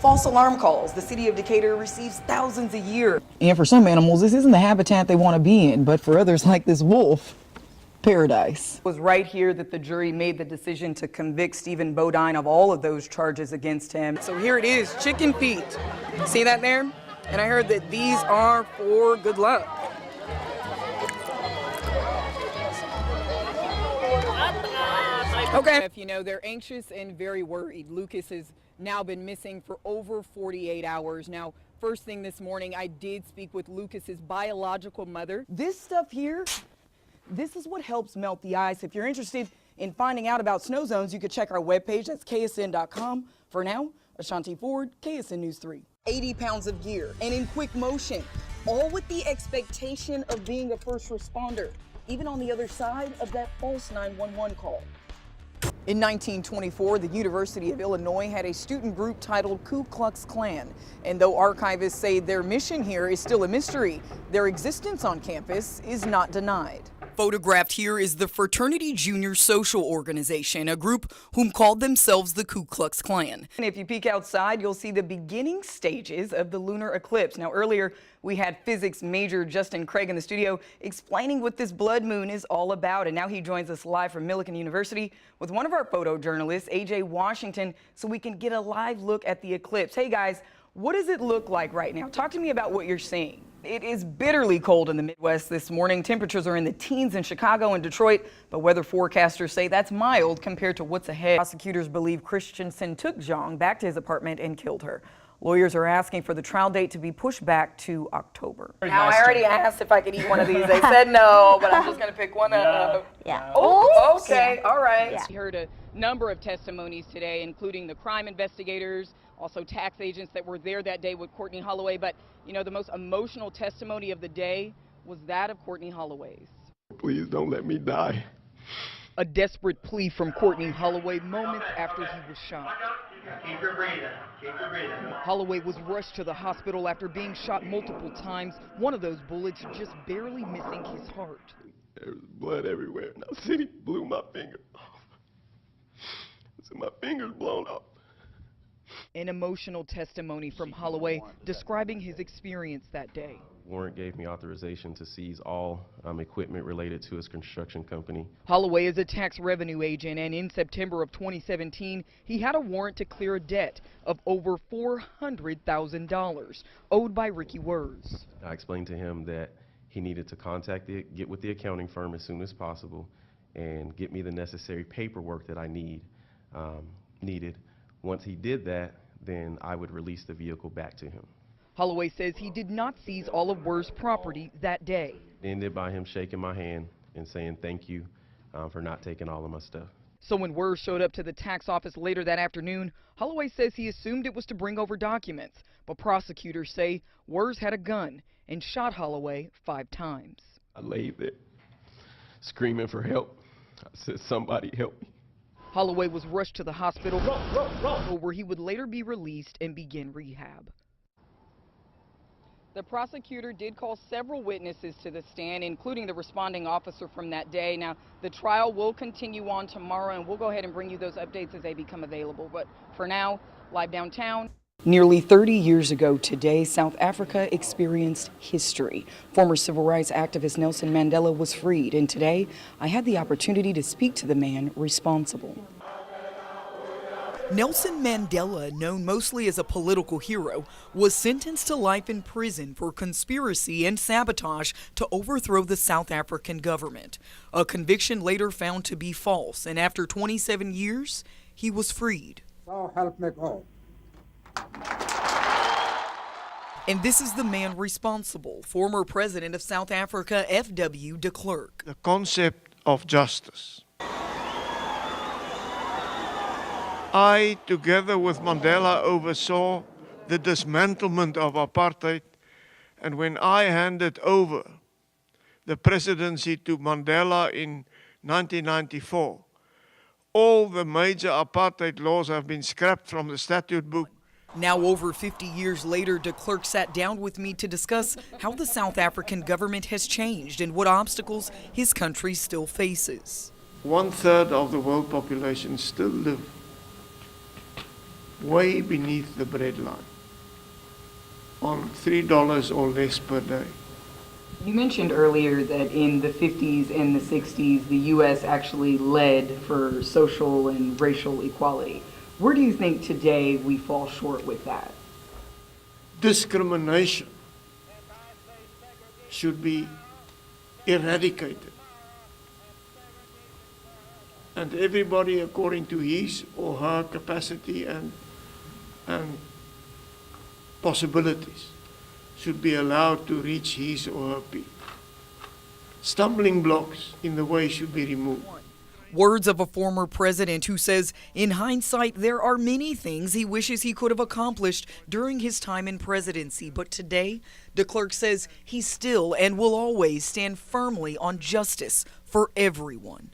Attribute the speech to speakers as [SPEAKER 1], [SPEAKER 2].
[SPEAKER 1] False alarm calls. The city of Decatur receives thousands a year.
[SPEAKER 2] And for some animals, this isn't the habitat they want to be in, but for others like this wolf, paradise.
[SPEAKER 1] It was right here that the jury made the decision to convict Stephen Bodine of all of those charges against him. So here it is, chicken feet. See that there? And I heard that these are for good luck. Okay. If you know, they're anxious and very worried. Lucas has now been missing for over 48 hours. Now, first thing this morning, I did speak with Lucas's biological mother. This stuff here, this is what helps melt the ice. If you're interested in finding out about snow zones, you could check our webpage. That's ksn.com. For now, Ashonti Ford, KSN News 3. 80 pounds of gear and in quick motion, all with the expectation of being a first responder, even on the other side of that false 911 call. In 1924, the University of Illinois had a student group titled Ku Klux Klan. And though archivists say their mission here is still a mystery, their existence on campus is not denied. Photographed here is the Fraternity Junior Social Organization, a group whom called themselves the Ku Klux Klan. And if you peek outside, you'll see the beginning stages of the lunar eclipse. Now, earlier we had physics major Justin Craig in the studio explaining what this blood moon is all about. And now he joins us live from Millikan University with one of our photojournalists, AJ Washington, so we can get a live look at the eclipse. Hey guys, what does it look like right now? Talk to me about what you're seeing. It is bitterly cold in the Midwest this morning. Temperatures are in the teens in Chicago and Detroit, but weather forecasters say that's mild compared to what's ahead. Prosecutors believe Christensen took Zhang back to his apartment and killed her. Lawyers are asking for the trial date to be pushed back to October. Now, I already asked if I could eat one of these. They said no, but I'm just going to pick one up.
[SPEAKER 3] Yeah.
[SPEAKER 1] Oh, okay. All right.
[SPEAKER 3] Yeah.
[SPEAKER 1] We heard a number of testimonies today, including the crime investigators, also tax agents that were there that day with Courtney Holloway. But, you know, the most emotional testimony of the day was that of Courtney Holloway's.
[SPEAKER 4] Please don't let me die.
[SPEAKER 1] A desperate plea from Courtney Holloway moments after he was shot.
[SPEAKER 5] Keep your breathing. Keep your breathing.
[SPEAKER 1] Holloway was rushed to the hospital after being shot multiple times, one of those bullets just barely missing his heart.
[SPEAKER 4] There was blood everywhere. Now, City blew my finger off. So my finger's blown off.
[SPEAKER 1] An emotional testimony from Holloway describing his experience that day.
[SPEAKER 4] Warrant gave me authorization to seize all equipment related to his construction company.
[SPEAKER 1] Holloway is a tax revenue agent, and in September of 2017, he had a warrant to clear a debt of over $400,000 owed by Ricky Wurz.
[SPEAKER 4] I explained to him that he needed to get with the accounting firm as soon as possible and get me the necessary paperwork that I needed. Once he did that, then I would release the vehicle back to him.
[SPEAKER 1] Holloway says he did not seize all of Wurz's property that day.
[SPEAKER 4] It ended by him shaking my hand and saying thank you for not taking all of my stuff.
[SPEAKER 1] So when Wurz showed up to the tax office later that afternoon, Holloway says he assumed it was to bring over documents, but prosecutors say Wurz had a gun and shot Holloway 5 times.
[SPEAKER 4] I laid there screaming for help. I said, somebody help me.
[SPEAKER 1] Holloway was rushed to the hospital where he would later be released and begin rehab. The prosecutor did call several witnesses to the stand, including the responding officer from that day. Now, the trial will continue on tomorrow, and we'll go ahead and bring you those updates as they become available. But for now, live downtown. Nearly 30 years ago today, South Africa experienced history. Former civil rights activist Nelson Mandela was freed, and today I had the opportunity to speak to the man responsible. Nelson Mandela, known mostly as a political hero, was sentenced to life in prison for conspiracy and sabotage to overthrow the South African government. A conviction later found to be false, and after 27 years, he was freed.
[SPEAKER 6] So help me God.
[SPEAKER 1] And this is the man responsible, former president of South Africa, F.W. de Klerk.
[SPEAKER 6] The concept of justice. I, together with Mandela, oversaw the dismantlement of apartheid, and when I handed over the presidency to Mandela in 1994, all the major apartheid laws have been scrapped from the statute book.
[SPEAKER 1] Now, over 50 years later, de Klerk sat down with me to discuss how the South African government has changed and what obstacles his country still faces.
[SPEAKER 6] 1/3 of the world population still live way beneath the breadline on $3 or less per day.
[SPEAKER 2] You mentioned earlier that in the 50s and the 60s, the U.S. actually led for social and racial equality. Where do you think today we fall short with that?
[SPEAKER 6] Discrimination should be eradicated. And everybody according to his or her capacity and possibilities should be allowed to reach his or her peak. Stumbling blocks in the way should be removed.
[SPEAKER 1] Words of a former president who says, in hindsight, there are many things he wishes he could have accomplished during his time in presidency. But today, de Klerk says he still and will always stand firmly on justice for everyone.